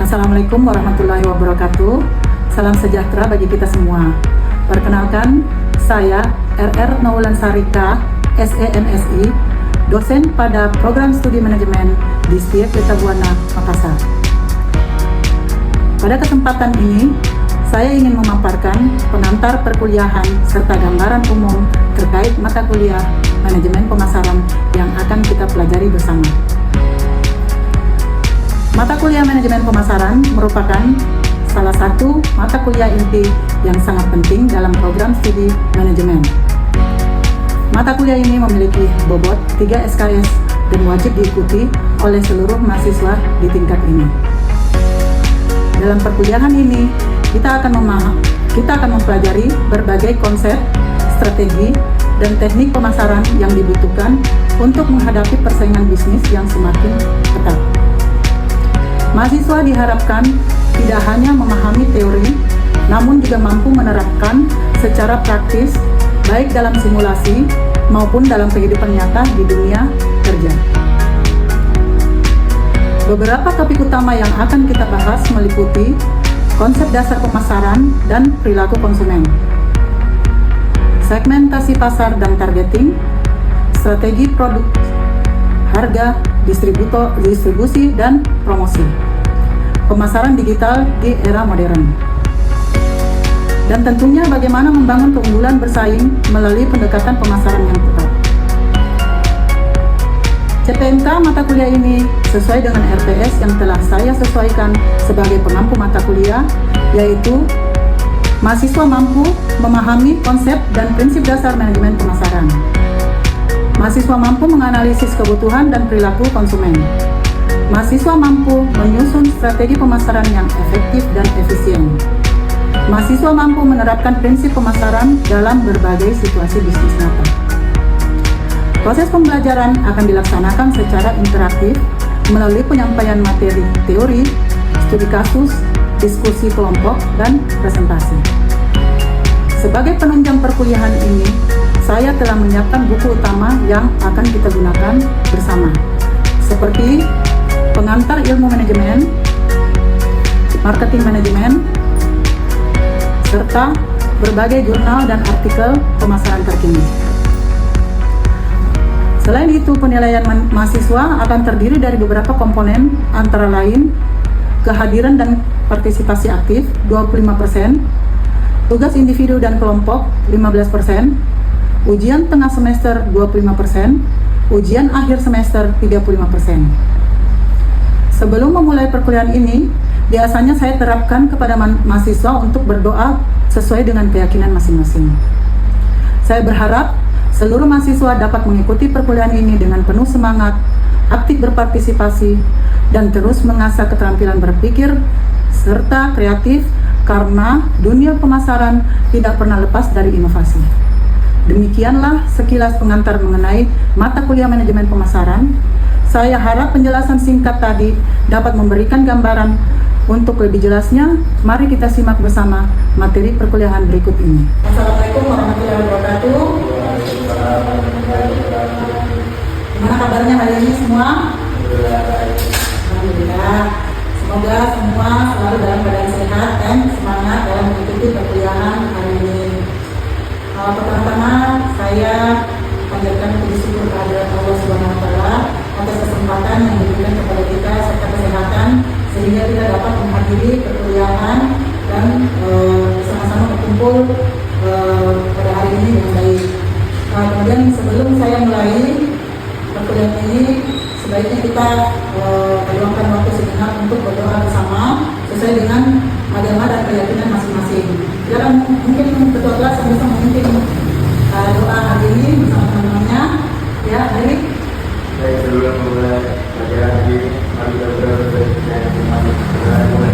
Assalamualaikum warahmatullahi wabarakatuh. Salam sejahtera bagi kita semua. Perkenalkan, saya RR Naulan Sarika, SEMSI, dosen pada Program Studi Manajemen di STIEP Pelita Buana, Makassar. Pada kesempatan ini, saya ingin memaparkan pengantar perkuliahan serta gambaran umum terkait mata kuliah Manajemen Pemasaran yang akan kita pelajari bersama. Mata kuliah Manajemen Pemasaran merupakan salah satu mata kuliah inti yang sangat penting dalam program studi manajemen. Mata kuliah ini memiliki bobot 3 SKS dan wajib diikuti oleh seluruh mahasiswa di tingkat ini. Dalam perkuliahan ini, kita akan mempelajari berbagai konsep, strategi, dan teknik pemasaran yang dibutuhkan untuk menghadapi persaingan bisnis yang semakin ketat. Mahasiswa diharapkan tidak hanya memahami teori, namun juga mampu menerapkan secara praktis, baik dalam simulasi maupun dalam kehidupan nyata di dunia kerja. Beberapa topik utama yang akan kita bahas meliputi konsep dasar pemasaran dan perilaku konsumen, segmentasi pasar dan targeting, strategi produk, harga, distribusi, dan promosi, pemasaran digital di era modern, dan tentunya bagaimana membangun keunggulan bersaing melalui pendekatan pemasaran yang tepat. CPNK mata kuliah ini sesuai dengan RPS yang telah saya sesuaikan sebagai pengampu mata kuliah, yaitu mahasiswa mampu memahami konsep dan prinsip dasar manajemen pemasaran. Mahasiswa mampu menganalisis kebutuhan dan perilaku konsumen. Mahasiswa mampu menyusun strategi pemasaran yang efektif dan efisien. Mahasiswa mampu menerapkan prinsip pemasaran dalam berbagai situasi bisnis nyata. Proses pembelajaran akan dilaksanakan secara interaktif melalui penyampaian materi teori, studi kasus, diskusi kelompok, dan presentasi. Sebagai penunjang perkuliahan ini, saya telah menyiapkan buku utama yang akan kita gunakan bersama, seperti Pengantar Ilmu Manajemen, Marketing Manajemen, serta berbagai jurnal dan artikel pemasaran terkini. Selain itu, penilaian mahasiswa akan terdiri dari beberapa komponen, antara lain kehadiran dan partisipasi aktif 25%, tugas individu dan kelompok 15%, ujian tengah semester 25%, ujian akhir semester 35%. Sebelum memulai perkuliahan ini, biasanya saya terapkan kepada mahasiswa untuk berdoa sesuai dengan keyakinan masing-masing. Saya berharap seluruh mahasiswa dapat mengikuti perkuliahan ini dengan penuh semangat, aktif berpartisipasi, dan terus mengasah keterampilan berpikir serta kreatif, karena dunia pemasaran tidak pernah lepas dari inovasi. Demikianlah sekilas pengantar mengenai mata kuliah manajemen pemasaran. Saya harap penjelasan singkat tadi dapat memberikan gambaran. Untuk lebih jelasnya, mari kita simak bersama materi perkuliahan berikut ini. Assalamualaikum warahmatullahi wabarakatuh. Gimana kabarnya hari ini semua? Alhamdulillah. Semoga semua selalu dalam keadaan sehat dan semangat dalam mengikuti perkuliahan hari ini. Pertama-tama saya panjatkan puji syukur kehadirat Allah Subhanahu wa Ta'ala atas kesempatan yang diberikan kepada kita serta kesehatan sehingga kita dapat menghadiri perkuliahan dan sama-sama berkumpul pada hari ini dengan baik. Kemudian sebelum saya mulai perkuliahan ini, sebaiknya kita meluangkan waktu sejenak untuk berdoa bersama sesuai dengan agama dan keyakinan masing-masing. Silakan mungkin ketua kelas bisa memimpin doa hari ini bersama teman-temannya. Ya, Erik. Baik, sebelum mulai pelajaran hari ini, mari kita berdoa dan mulai.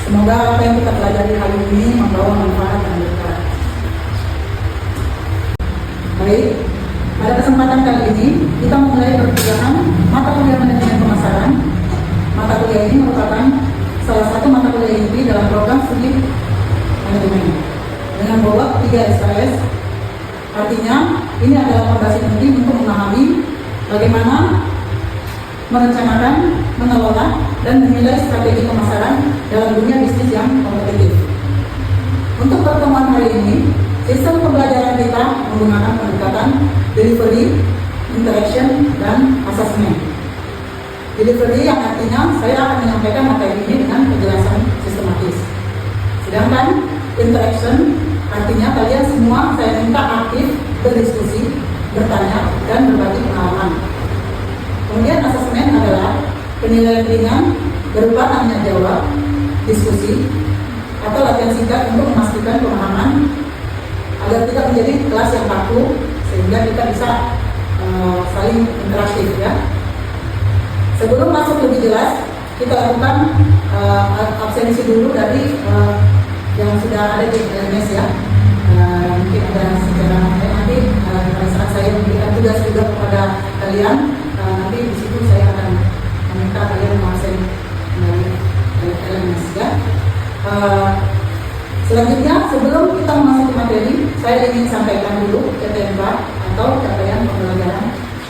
Semoga apa yang kita pelajari hari ini membawa manfaat dan berkah. Baik, pada kesempatan kali ini kita memulai perkuliahan mata kuliah manajemen pemasaran. Mata kuliah ini merupakan salah satu mata kuliah inti dalam program studi manajemen dengan bobot 3 SKS Artinya ini adalah fondasi penting untuk memahami bagaimana merencanakan, mengelola, dan menilai strategi pemasaran dalam dunia bisnis yang kompetitif. Untuk pertemuan hari ini, sistem pembelajaran kita menggunakan pendekatan delivery, interaction, dan assessment. Delivery yang artinya saya akan menyampaikan materi ini dengan penjelasan sistematis. Sedangkan interaction artinya kalian semua saya minta aktif berdiskusi, bertanya, dan berbagi pengalaman. Kemudian assessment adalah penilaian ringan berupa tanya jawab, diskusi, atau latihan singkat untuk memastikan pemahaman agar tidak menjadi kelas yang kaku sehingga kita bisa saling interaktif ya. Sebelum masuk lebih jelas, kita lakukan absensi dulu dari yang sudah ada di LMS ya. Mungkin ada secara nanti pada saat saya memberikan tugas juga kepada kalian, nanti di situ saya akan meminta kalian mengabsen dari LMS ya. Selanjutnya, sebelum kita memasuki materi, saya ingin sampaikan dulu CTMK atau capaian pembelajaran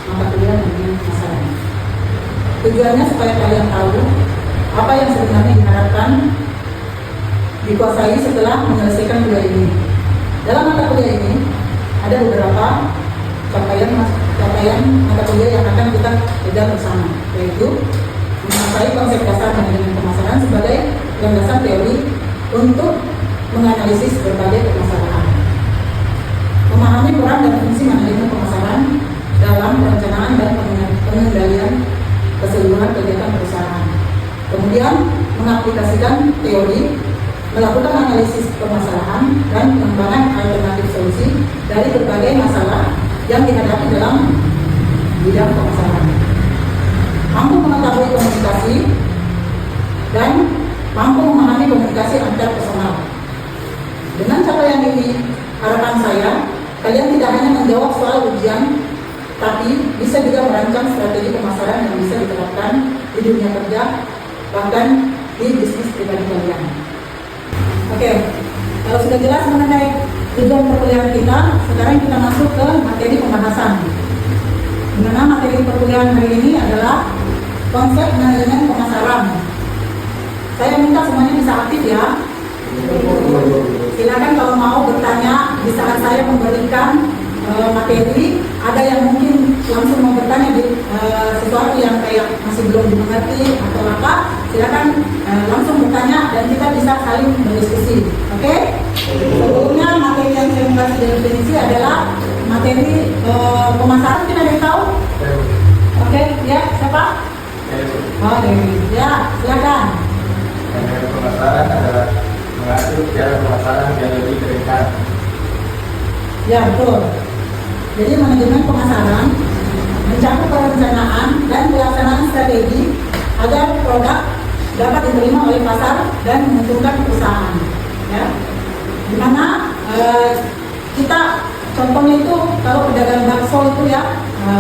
mata kuliah dengan masalah. Tujuannya supaya kalian tahu apa yang sebenarnya diharapkan dikuasai setelah menyelesaikan kuliah ini. Dalam mata kuliah ini ada beberapa capaian mata kuliah yang akan kita kejar bersama, yaitu menguasai konsep dasar manajemen pemasaran sebagai landasan teori untuk menganalisis berbagai permasalahan, memahami peran dan fungsi manajemen pemasaran dalam perencanaan dan pengendalian keseluruhan kegiatan perusahaan. Kemudian mengaplikasikan teori, melakukan analisis permasalahan dan pengembangan alternatif solusi dari berbagai masalah yang dihadapi dalam bidang pemasaran. Mampu mengetahui komunikasi dan mampu memahami komunikasi antar personal. Dengan capaian ini, harapan saya, kalian tidak hanya menjawab soal ujian, tapi bisa juga merancang strategi pemasaran yang bisa diterapkan di dunia kerja, bahkan di bisnis pribadi kalian. Oke, kalau sudah jelas mengenai tujuan perkuliahan kita, sekarang kita masuk ke materi pembahasan. Di mana materi perkuliahan hari ini adalah konsep manajemen pemasaran. Saya minta semuanya bisa aktif ya. Silakan kalau mau bertanya di saat saya memberikan materi, ada yang mungkin langsung mau bertanya di sesuatu yang kayak masih belum dimengerti atau apa, silakan langsung bertanya dan kita bisa saling berdiskusi. Oke? Sebelumnya materi yang saya kasih definisi adalah materi pemasaran. Kita ada yang tahu? Oke, ya siapa? Oh, Dewi. Ya, silakan. Manajemen pemasaran adalah mengatur cara pemasaran yang lebih terikat. Ya, betul. Jadi manajemen pemasaran mencakup perencanaan dan pelaksanaan strategi agar produk dapat diterima oleh pasar dan menguntungkan perusahaan. Ya, dimana kita contohnya itu kalau pedagang bakso itu ya,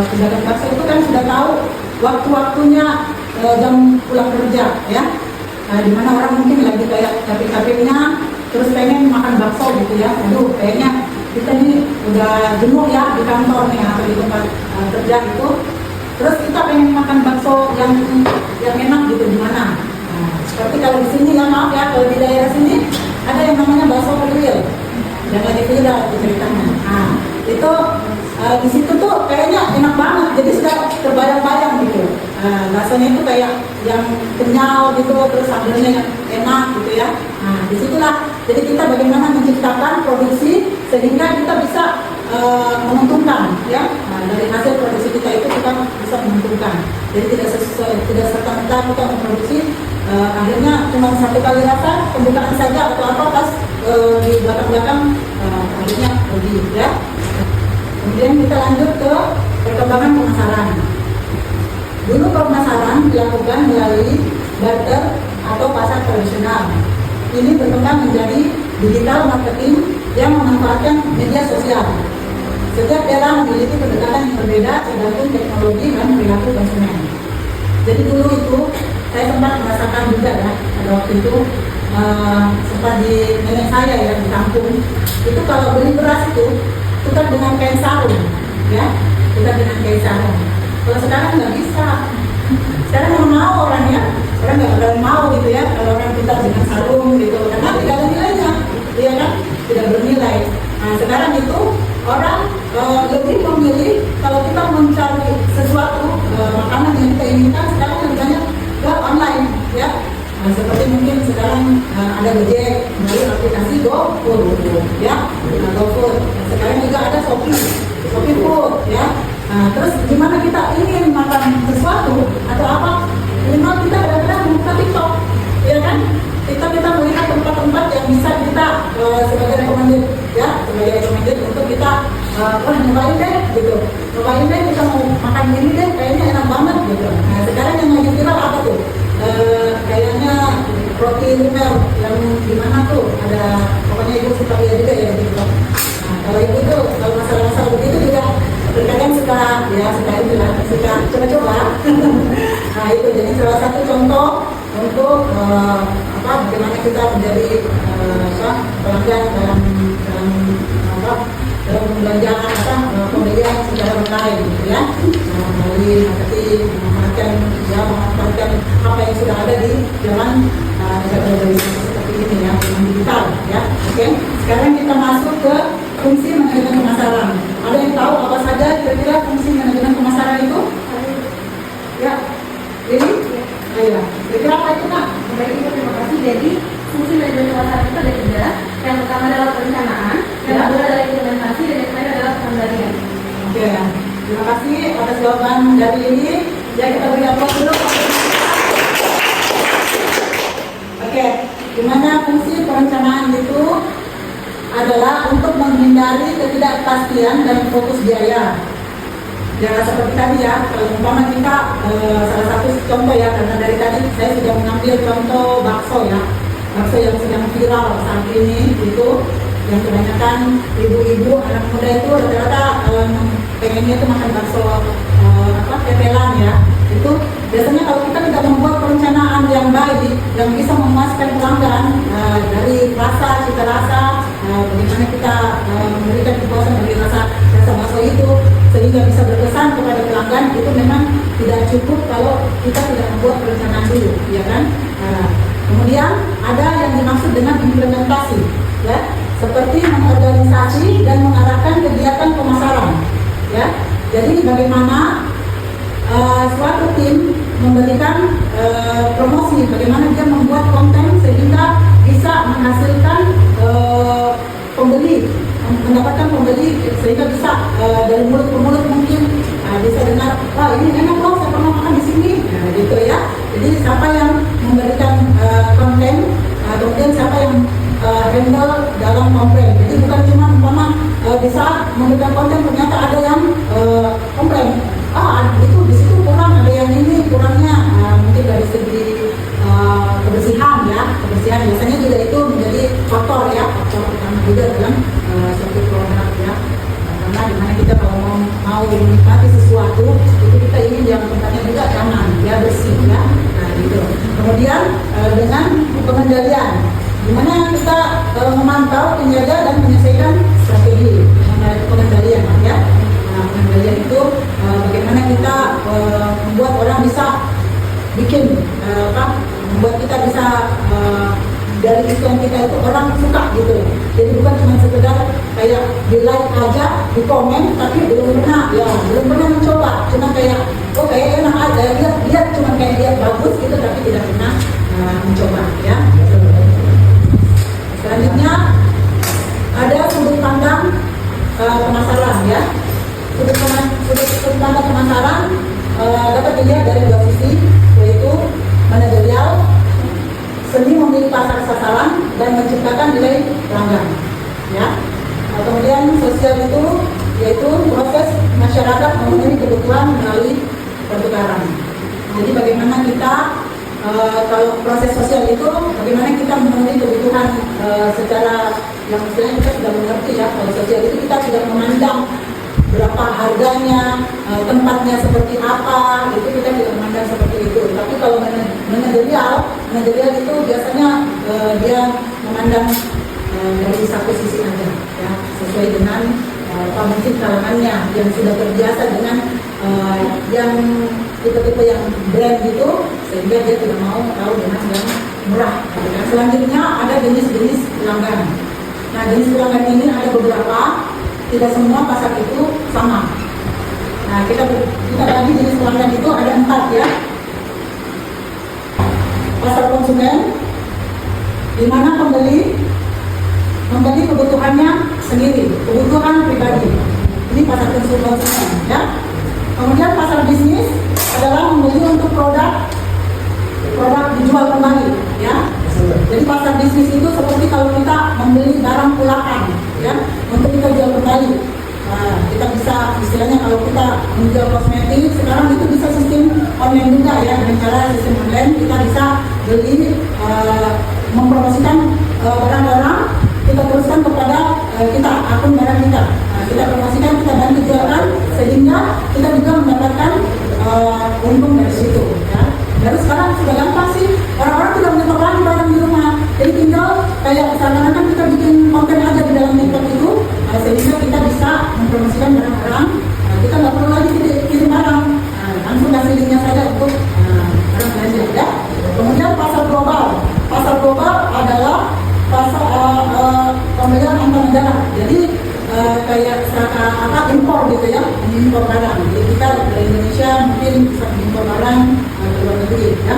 pedagang bakso itu kan sudah tahu waktu-waktunya jam pulang kerja ya. Dimana orang mungkin lagi kayak capek-capeknya terus pengen makan bakso gitu ya. Aduh, kayaknya kita ini udah jenuh ya di kantor nih atau di tempat kerja itu, terus kita pengen makan bakso yang enak gitu gimana? Seperti kalau di sini ya, maaf ya, kalau di daerah sini ada yang namanya bakso grill, yang lagi viral ceritanya. Nah itu di situ tuh kayaknya enak banget, jadi sudah terbayang-bayang gitu. Baksonya itu kayak yang kenyal gitu, terus sambelnya yang enak gitu ya. Nah disitulah jadi kita bagaimana menciptakan produksi sehingga kita bisa menguntungkan ya. Nah, dari hasil produksi kita itu kita bisa menguntungkan. Jadi tidak serta-merta kita memproduksi akhirnya cuma satu kali rasa pembukaan saja atau apa pas di belakang-belakang akhirnya rugi ya. Kemudian kita lanjut ke perkembangan pemasaran. Dulu pemasaran dilakukan melalui barter atau pasar tradisional. Ini berkembang menjadi digital marketing yang memanfaatkan media sosial. Setiap daerah memiliki pendekatan yang berbeda tergantung teknologi dan perilaku konsumen. Jadi dulu itu saya sempat merasakan juga ya, pada waktu itu sempat di nenek saya ya di kampung. Itu kalau beli beras itu diikat dengan kain sarung, ya, ikat dengan kain sarung. Kalau sekarang nggak bisa. Sekarang nggak mau orangnya, orang nggak mau gitu ya, kalau orang kita dengan sarung gitu, karena tidak ada nilainya, ya kan, tidak bernilai. Nah sekarang itu orang lebih memilih kalau kita mencari sesuatu makanan yang kita inginkan sekarang lebih banyak ke online, ya. Nah, seperti mungkin sekarang ada Gojek, dari aplikasi GoFood, ya, GoFood. Sekarang juga ada Shopee Food, ya. Nah, terus gimana kita ingin makan sesuatu atau apa? Minimal kita kadang-kadang buka TikTok, ya kan? Kita melihat tempat-tempat yang bisa kita sebagai recommended, ya, sebagai recommended untuk kita nyobain deh, gitu. Nyobain deh, kita mau makan ini deh, kayaknya enak banget, gitu. Nah, sekarang yang lagi viral apa tuh? Kayaknya roti lumer yang dimana tuh ada, pokoknya ibu suka lihat juga ya di TikTok. Nah, kalau ibu tuh kalau masalah-masalah begitu juga terkadang suka coba-coba. Nah itu jadi salah satu contoh untuk bagaimana kita menjadi pelanggan dalam pembelanjaan pembelian secara online, gitu ya. Melalui marketing, memanfaatkan apa yang sudah ada di zaman globalisasi seperti ini ya, dengan digital, ya. Oke. Sekarang kita masuk ke fungsi manajemen pemasaran. Ada yang tahu apa saja kira-kira fungsi manajemen pemasaran itu? Ya, ini? Ayo, kira-kira apa itu, Kak? Baik, Ibu, terima kasih. Jadi, fungsi manajemen pemasaran itu ada 3. Yang pertama adalah perencanaan, yang kedua adalah implementasi, dan yang ketiga adalah pengendalian. Oke, terima kasih atas jawaban dari ini. Ya, kita beri aplaus dulu. Oke, gimana fungsi perencanaan itu? Adalah untuk menghindari ketidakpastian dan fokus biaya. Ya seperti tadi ya, kalau umpama kita salah satu contoh ya, karena dari tadi saya sudah mengambil contoh bakso ya, bakso yang sedang viral saat ini itu, yang kebanyakan ibu-ibu anak muda itu rata-rata pengennya itu makan bakso tetelan ya. Itu biasanya kalau kita tidak membuat perencanaan yang baik yang bisa memuaskan pelanggan dari rasa, cita rasa, bagaimana kita memberikan kepuasan bagi rasa bakso itu sehingga bisa berkesan kepada pelanggan, itu memang tidak cukup kalau kita tidak membuat perencanaan dulu, ya kan? Kemudian ada yang dimaksud dengan implementasi, ya, seperti mengorganisasi dan mengarahkan kegiatan pemasaran, ya. Jadi bagaimana suatu tim memberikan promosi, bagaimana dia membuat konten sehingga bisa menghasilkan pembeli, mendapatkan pembeli sehingga bisa dari mulut ke mulut mungkin bisa dengar, wah ini enak loh, saya pernah makan di sini, gitu ya. Jadi siapa yang memberikan konten, kemudian siapa yang handle dalam komplain. Jadi bukan cuma umpama bisa memberikan konten ternyata ada yang komplain, itu di situ kurang, ada yang ini kurangnya, mungkin dari segi kebersihan ya, kebersihan biasanya juga itu menjadi faktor ya, faktor utama juga dalam suatu produk ya. Karena dimana kita kalau mau menikmati sesuatu itu kita ingin yang tempatnya juga nyaman ya, bersih ya. Nah gitu. Kemudian dengan pengendalian, dimana kita memantau, menjaga dan menyelesaikan strategi pengendalian ya. Nah, pengendalian itu bagaimana kita membuat orang bisa bikin membuat kita bisa dari iklan kita itu orang suka gitu. Jadi bukan cuma sekedar kayak di like aja, di komen, tapi belum pernah mencoba, cuma kayak kayak enak aja, lihat cuma kayak lihat bagus gitu, tapi tidak pernah mencoba ya. Selanjutnya ada sudut pandang pemasaran ya. Sudut pandang pemasaran dapat dilihat dari 2 sisi, yaitu manajerial, seni memilih pasar sasaran dan menciptakan nilai pelanggan ya. Kemudian sosial itu yaitu proses masyarakat memenuhi kebutuhan melalui pertukaran. Jadi bagaimana kita kalau proses sosial itu bagaimana kita memenuhi kebutuhan secara yang istilahnya kita sudah mengerti ya. Kalau sosial itu kita sudah memandang berapa harganya, tempatnya seperti apa, itu kita tidak memandang seperti itu. Tapi kalau manajerial itu biasanya dia memandang dari satu sisi aja, ya, sesuai dengan pemilih kalangannya yang sudah terbiasa dengan yang tipe-tipe yang brand gitu, sehingga dia tidak mau tahu dengan yang murah. Dan selanjutnya ada jenis-jenis pelanggan. Nah, jenis pelanggan ini ada beberapa, tidak semua pasar itu sama. Nah, kita tadi jenis pelanggan itu ada 4 ya. Pasar konsumen, di mana membeli kebutuhannya sendiri, kebutuhan pribadi. Ini pasar konsumen ya. Kemudian pasar bisnis adalah membeli untuk produk dijual kembali ya. Jadi pasar bisnis itu seperti kalau kita membeli barang pulakan ya, untuk kita jual kembali. Nah, kita bisa istilahnya kalau kita menjual kosmetik sekarang itu bisa sistem online juga ya, dengan cara sistem online kita bisa beli mempromosikan barang-barang, kita teruskan kepada kita akun barang kita. Nah, kita promosikan, kita bantu jualan sehingga kita juga mendapatkan untung dari situ ya. Baru sekarang sudah gampang sih, orang-orang tidak menyetor lagi barang di rumah, jadi tinggal kayak seakan-akan kita bikin konten aja di dalam TikTok itu, sehingga kita bisa mempromosikan barang-barang. Kita nggak perlu lagi kirim barang, langsung kasih linknya saja untuk barang belanja ya. Kemudian pasar global adalah pasar pembelian antar negara. Jadi kayak impor gitu ya, impor barang. Jadi kita dari Indonesia mungkin bisa impor barang ke luar negeri ya.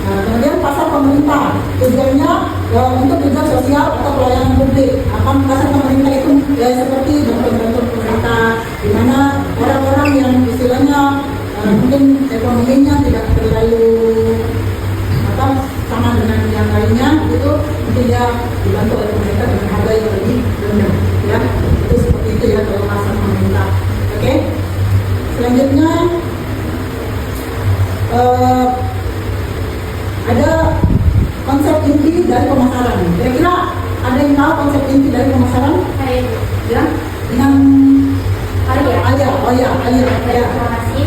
Kemudian pasar pemerintah, tujuannya untuk tujuan sosial atau pelayanan publik. Pasar pemerintah itu seperti bantuan pemerintah, di mana orang-orang yang istilahnya mungkin ekonominya tidak terlalu sama dengan yang lainnya, itu mungkin dia dibantu oleh pemerintah dengan harga yang lebih rendah ya. Itu seperti itu ya kalau pasar pemerintah. Oke. Selanjutnya ada konsep inti dari pemasaran. Kira-kira ada yang tahu konsep inti dari pemasaran? Ya, dengan Terima kasih.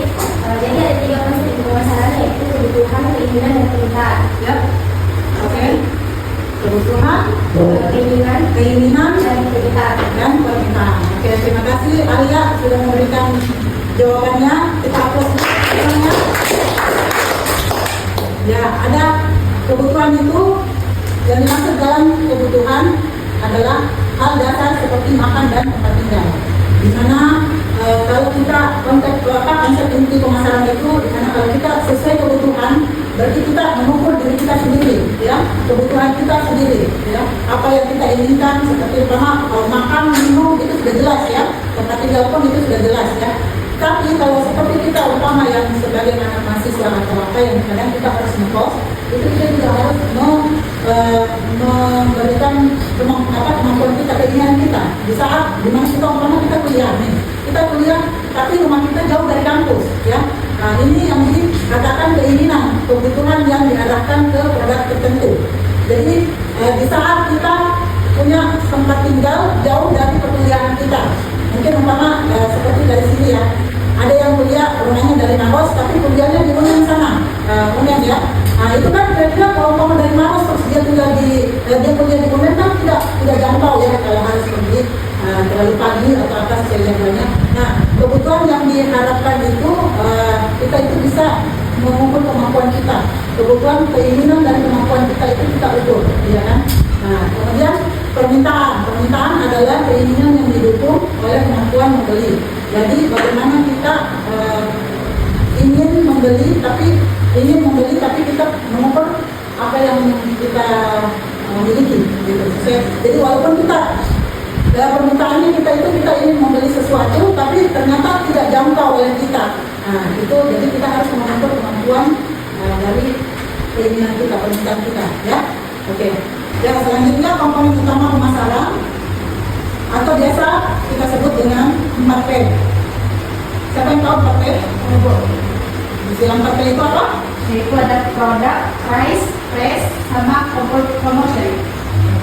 Jadi ada 3 konsep inti pemasaran, yaitu kebutuhan, keinginan, dan permintaan. Ya. Oke. Kebutuhan, Keinginan, dan permintaan. Oke, terima kasih Alia sudah memberikan jawabannya. Kita aplaus semuanya. Ya, ada kebutuhan itu yang dimaksud dalam kebutuhan adalah hal dasar seperti makan dan tempat tinggal. Di mana kalau kita konsep inti pemasaran itu, di mana kalau kita sesuai kebutuhan, berarti kita mengukur diri kita sendiri, ya, kebutuhan kita sendiri, ya, apa yang kita inginkan seperti makan, minum itu sudah jelas ya, tempat tinggal pun itu sudah jelas ya. Tapi kalau seperti kita umpama yang sebagai anak mahasiswa atau apa yang kadang kita harus ngekos, itu kita juga harus memberikan kemampuan kita, keinginan kita. Di saat dimana kita umpama kita kuliah nih, kita kuliah tapi rumah kita jauh dari kampus, ya. Nah, ini yang dikatakan keinginan, kebutuhan yang diarahkan ke produk tertentu. Jadi di saat kita punya tempat tinggal jauh dari perkuliahan kita, mungkin umpama seperti dari sini ya, ada yang kuliah rumahnya dari Maros tapi kuliahnya di Unen sana, Unen ya. Nah itu kan kira-kira kalau umpama dari Maros terus dia tinggal dia kuliah di Unen kan tidak jangkau ya, kalau harus pergi terlalu pagi atau apa sebagainya. Nah kebutuhan yang diharapkan itu kita itu bisa mengukur kemampuan kita, kebutuhan, keinginan dan kemampuan kita itu kita ukur, ya kan? Nah kemudian permintaan adalah keinginan yang didukung oleh kemampuan membeli. Jadi bagaimana kita ingin membeli tapi kita mengukur apa yang kita miliki gitu. Jadi walaupun kita permintaannya kita ingin membeli sesuatu tapi ternyata tidak jangkau oleh kita. Nah itu jadi kita harus mengukur kemampuan dari keinginan kita, permintaan kita ya. Oke. Ya, selanjutnya komponen utama pemasaran atau biasa kita sebut dengan 4P. Siapa yang tahu 4P? Istilah 4P itu apa? Yaitu ada produk, price, place, sama promotion.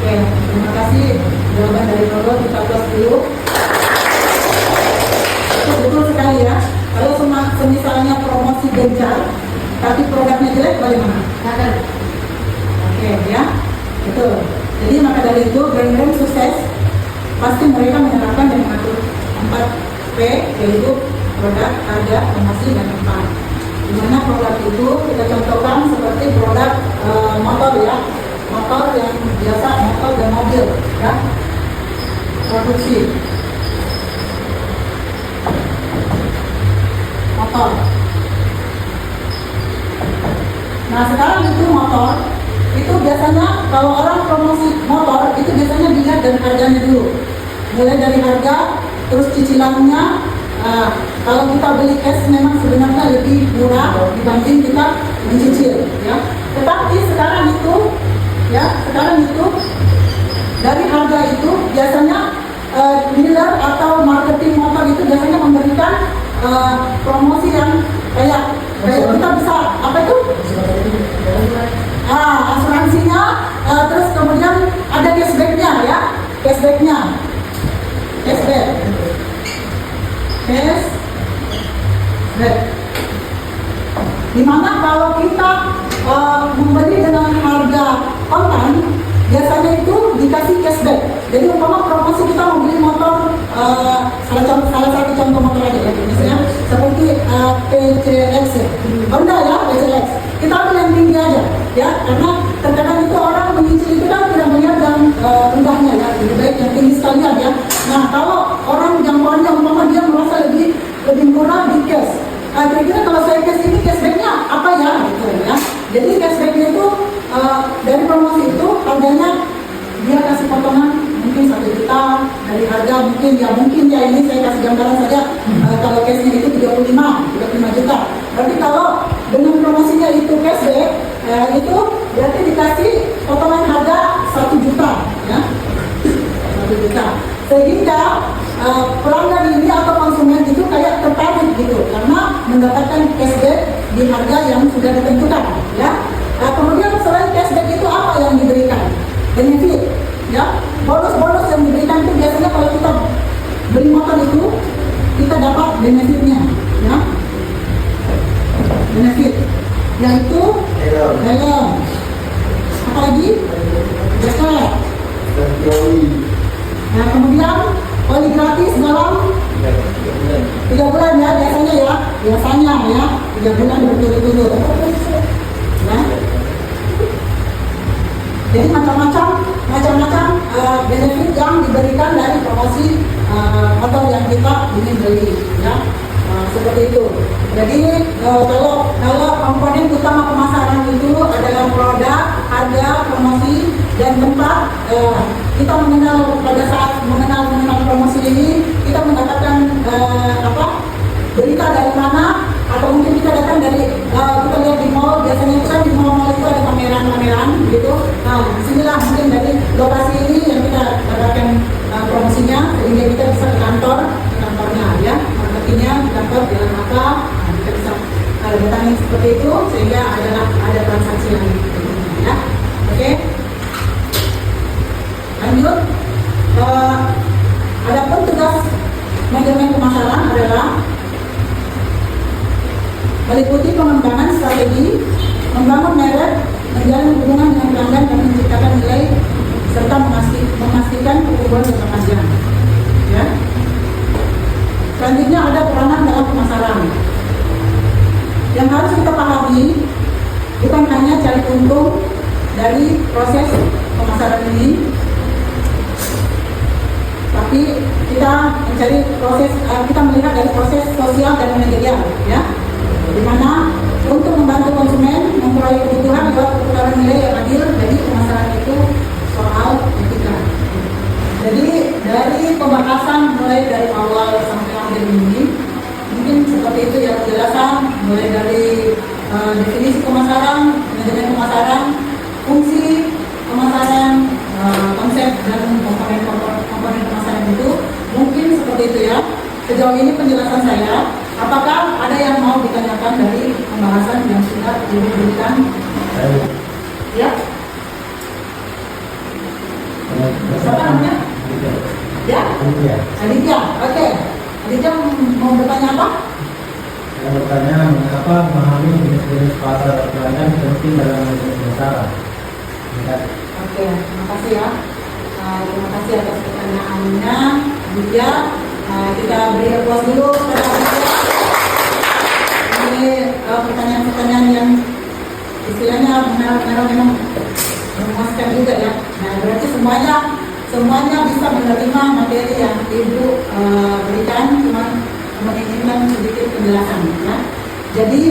Oke, terima kasih jawaban dari Nurul, kita close dulu. Betul sekali ya. Kalau misalnya promosi gencar tapi produknya jelek bagaimana? Oke ya. Betul. Jadi maka dari itu brand-brand sukses pasti mereka menerapkan dan mengatur 4 P yaitu produk, harga, promosi, dan tempat. Di mana produk itu kita contohkan seperti produk motor ya, motor yang biasa, motor dan mobil ya, produksi motor. Nah sekarang itu motor, itu biasanya kalau orang promosi motor itu biasanya dilihat dari harganya dulu, mulai dari harga, terus cicilannya. Kalau kita beli cash memang sebenarnya lebih murah dibanding kita mencicil ya. Tetapi sekarang itu dari harga itu biasanya dealer atau marketing motor itu biasanya memberikan promosi yang kayak kita bisa apa itu asuransinya, terus kemudian ada cashbacknya ya, cashback, dimana kalau kita membeli dengan harga kontan biasanya itu dikasih cashback. Jadi umpama promosi kita mau beli motor, salah satu contoh motor aja ya, misalnya seperti PCX ya, Honda ya, PCX, kita ambil yang tinggi aja ya, karena terkadang itu orang menyicil itu kan tidak melihat yang rendahnya ya, lebih baik yang tinggi sekalian ya. Nah kalau orang jangkauannya umpama dia merasa lebih murah di cash, kira-kira kalau saya cash ini cashbacknya apa ya gitu ya. Jadi cashbacknya itu dari promosi itu harganya dia kasih potongan mungkin 1 juta dari harga, mungkin ya ini saya kasih gambaran saja, kalau cashnya itu 35 juta. Berarti kalau dengan promosinya itu cashback itu berarti dikasih potongan harga 1 juta ya, 1 juta. Sehingga pelanggan ini atau konsumen itu kayak tertarik gitu karena mendapatkan cashback di harga yang sudah ditentukan ya. Kemudian selain cashback itu apa yang diberikan? Benefit ya, bonus-bonus yang diberikan itu biasanya kalau kita beli motor itu kita dapat benefitnya ya, benefit yaitu helm, apa lagi? Jaket. Nah kemudian oli gratis dalam 3 bulan ya, biasanya ya 3 bulan berturut-turut ya. Jadi macam-macam benefit yang diberikan dari promosi motor yang kita ingin beli ya. Seperti itu. Jadi kalau komponen utama pemasaran itu adalah produk, harga, promosi, dan tempat. Kita mengenal pada saat mengenal promosi ini, kita mendapatkan berita dari mana, atau mungkin kita datang dari kita lihat di mall, biasanya kan di mall itu ada pameran gitu. Nah disinilah mungkin dari lokasi ini yang kita dapatkan promosinya, sehingga kita bisa ke kantornya ya, marketingnya di kantor jalan apa, kita bisa datangi seperti itu, sehingga ada transaksi yang ya. Oke. Lanjut, adapun tugas manajemen pemasaran adalah meliputi pengembangan strategi, membangun merek, menjalin hubungan dengan pelanggan dan menciptakan nilai serta memastikan pertumbuhan jangka panjang. Ya. Selanjutnya ada peranan dalam pemasaran. Yang harus kita pahami bukan hanya cari untung dari proses pemasaran ini, tapi kita mencari proses, kita melihat dari proses sosial dan manajerial, ya, di mana untuk membantu konsumen memperoleh kebutuhan lewat perputaran nilai yang adil. Jadi pemasaran itu soal etika. Jadi dari pembahasan mulai dari awal sampai akhir ini, mungkin seperti itu ya, penjelasan mulai dari definisi pemasaran, manajemen pemasaran, fungsi pemasaran, konsep dan komponen pemasaran itu mungkin seperti itu ya. Sejauh ini penjelasan saya. Apakah ada yang mau ditanyakan dari pembahasan yang sudah diberikan? Ya. Siapa namanya? Ya. Aditya. Oke. Aditya mau bertanya apa? Saya bertanya, mengapa memahami jenis-jenis pasar pelanggan penting dalam manajemen pemasaran? Oke, terima kasih ya. Terima kasih atas pertanyaannya, Aditya. Kita beri aplaus dulu kepada Aditya. Ini pertanyaan-pertanyaan yang istilahnya benar-benar memang memuaskan juga ya. Nah, berarti semuanya bisa menerima materi yang Ibu berikan, cuma menginginkan sedikit penjelasan ya. Jadi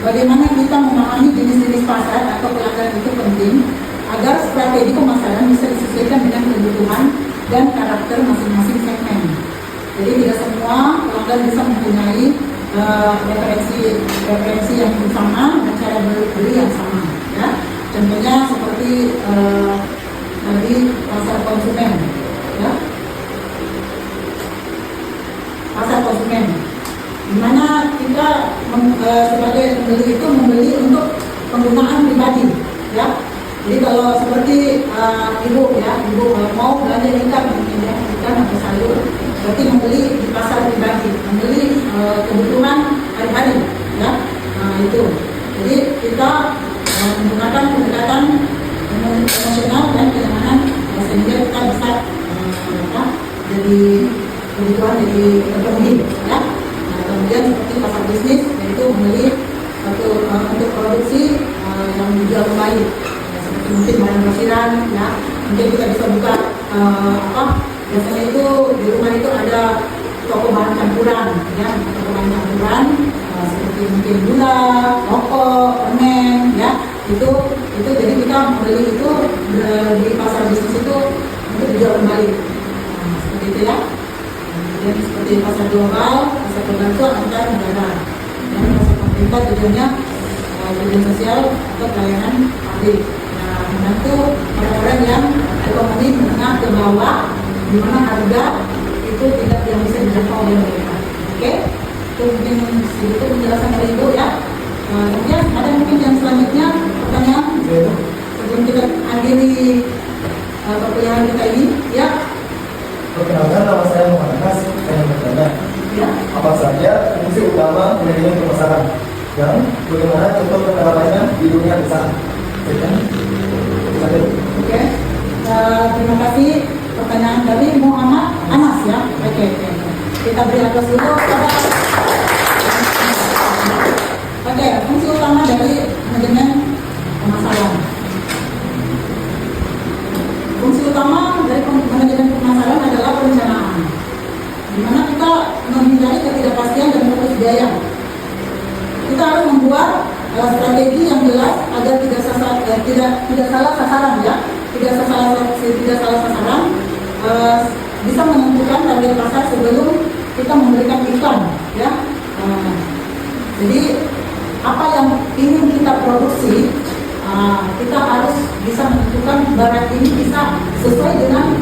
bagaimana kita memahami jenis-jenis pasar atau pelanggan itu penting agar strategi pemasaran bisa disesuaikan dengan kebutuhan dan karakter masing-masing segmen. Jadi tidak semua pelanggan bisa mempunyai referensi yang sama dan cara beli yang sama ya. Contohnya seperti tadi pasar konsumen ya. Pasar konsumen di mana kita sebagai pembeli itu membeli untuk penggunaan pribadi ya. Jadi kalau seperti ibu mau belanja ikan atau sayur, berarti membeli di pasar pribadi, membeli kebutuhan hari-hari ya. Itu jadi kita menggunakan pendekatan emosional dan kenyamanan sehingga kita bisa jadi kebutuhan jadi terpenuhi ya. Kemudian seperti pasar bisnis, yaitu membeli untuk produksi yang dijual kembali ya, seperti mungkin barang grosiran ya. Mungkin kita bisa buka biasanya itu di rumah itu ada toko bahan campuran ya, toko bahan campuran seperti mungkin gula, rokok, permen ya. Itu jadi kita membeli itu di pasar bisnis itu untuk dijual kembali seperti itu ya. Jadi seperti pasar global itu antar negara dan pasar pemerintah tujuannya tujuan sosial atau pelayanan publik. Nah, membantu orang-orang yang ekonomi menengah ke bawah di mana harga itu tidak yang bisa dijangkau oleh mereka. Oke, itu mungkin segitu penjelasan dari Ibu ya. Kemudian ada mungkin yang selanjutnya pertanyaan sebelum kita akhiri perkuliahan kita ini ya. Perkenalkan, nama saya Muhammad Nas. Saya bertanya, Ya. apa saja fungsi utama manajemen pemasaran dan bagaimana contoh penerapannya di dunia usaha? Oke. Terima kasih pertanyaan dari Muhammad Anas ya. Oke. Kita beri aplaus dulu kepada. Oke, fungsi utama dari manajemen pemasaran. Fungsi utama dari manajemen pemasaran adalah perencanaan, di mana kita menghindari ketidakpastian dan fokus biaya. Kita harus membuat strategi yang jelas agar tidak salah sasaran ya, tidak salah sasaran, bisa menentukan target pasar sebelum kita memberikan iklan ya. Jadi apa yang ingin kita produksi, kita harus bisa menentukan barang ini bisa sesuai dengan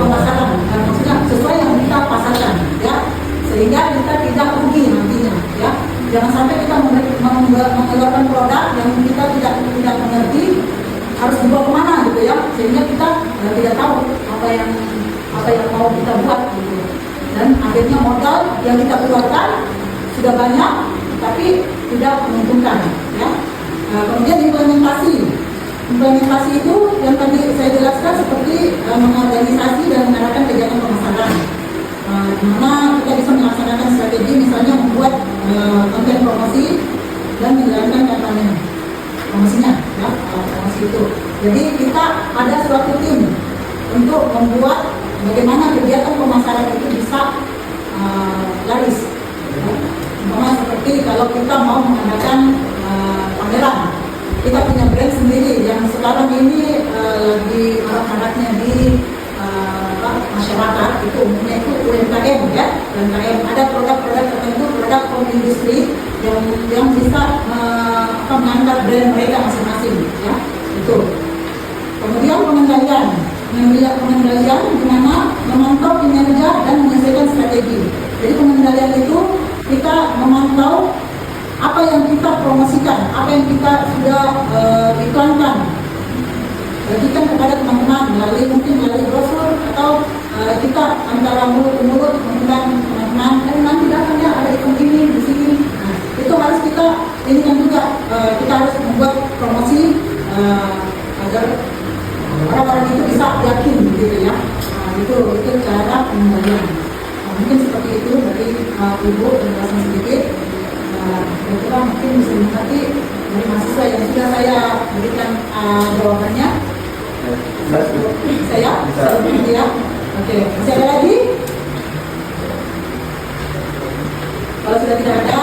pemasaran, maksudnya sesuai yang kita pasarkan ya, sehingga kita tidak rugi nantinya ya. Jangan sampai kita mengeluarkan produk yang kita tidak mengerti harus dibawa kemana gitu ya, sehingga kita tidak tahu apa yang mau kita buat gitu. Dan akhirnya modal yang kita keluarkan sudah banyak tapi tidak menguntungkan ya. Kemudian implementasi itu yang tadi saya jelaskan seperti mengorganisasi dan mengarahkan kegiatan pemasaran, di mana kita bisa melaksanakan strategi misalnya membuat konten promosi dan menjalankan kampanye promosinya ya, promosi itu. Jadi kita ada suatu tim untuk membuat bagaimana kegiatan pemasaran itu bisa laris ya. Seperti kalau kita mau mengadakan pameran, kita punya brand sendiri yang sekarang ini lagi marak-maraknya di masyarakat, itu umumnya itu UMKM ya. UMKM ada produk-produk tertentu, produk home industry yang bisa mengangkat brand mereka masing-masing ya. Itu. Kemudian pengendalian di mana memantau kinerja dan menyelesaikan strategi. Jadi pengendalian itu kita memantau apa yang kita promosikan, apa yang kita sudah iklankan, bagikan kepada teman-teman melalui brosur atau kita antara mulut ke mulut mengundang teman-teman, nanti datangnya ada iklan ini di sini. Nah, itu harus kita inikan juga, kita harus membuat promosi agar orang-orang itu bisa yakin gitu ya. Nah, itu cara pengendalian. Mungkin seperti itu dari Ibu penjelasan sedikit. Kebetulan mungkin bisa dimengerti dari mahasiswa yang sudah saya berikan jawabannya. Saya ya. Oke, masih ada lagi? Kalau sudah tidak ada,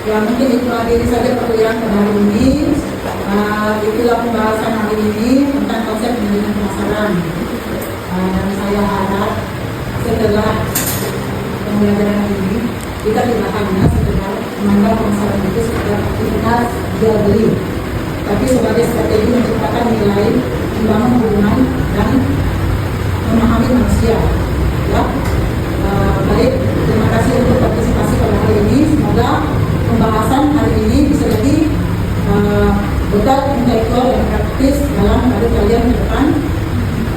ya mungkin itu diri saja perkuliahan pada hari ini. Itulah pembahasan hari ini tentang konsep pendidikan pemasaran. Dan saya harap setelah pembelajaran hari ini kita tidak hanya sekedar memandang pemasaran itu sekedar aktivitas jual beli, tapi sebagai strategi menciptakan nilai, membangun hubungan dan memahami manusia. Ya, baik. Terima kasih untuk partisipasi pada hari ini. Semoga pembahasan hari ini bisa jadi bekal intelektual dan praktis dalam karir kalian ke depan,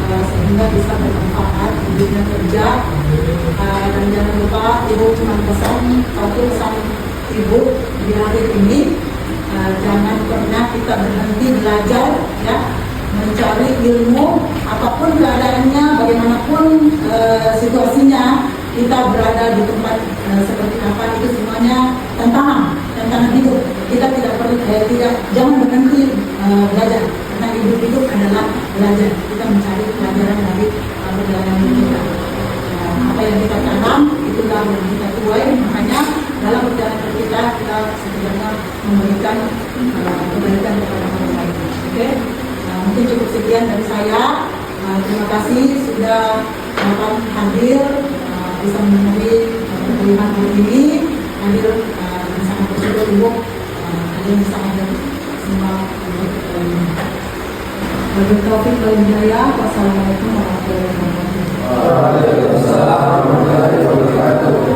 sehingga bisa bermanfaat di dunia kerja. Dan jangan lupa Ibu cuma pesan Ibu di hari ini, jangan pernah kita berhenti belajar, ya, mencari ilmu apapun keadaannya, bagaimanapun situasinya kita berada di tempat seperti apa, itu semuanya tantangan hidup. Kita tidak perlu jangan berhenti belajar, karena hidup adalah belajar. Kita mencari pelajaran dari perjalanan hidup kita. Apa yang kita tanam itulah yang kita tuai. Makanya dalam perjalanan kita sebenarnya memberikan kebaikan kepada orang lain. Oke, mungkin cukup sekian dari saya. Terima kasih sudah dapat hadir, bisa memenuhi perkuliahan hari ini, hadir sangat bersyukur Ibu hadir bisa hadir semua. Wabillahi taufiq wal hidayah. Wassalamualaikum warahmatullahi wabarakatuh. Waalaikumsalam warahmatullahi wabarakatuh.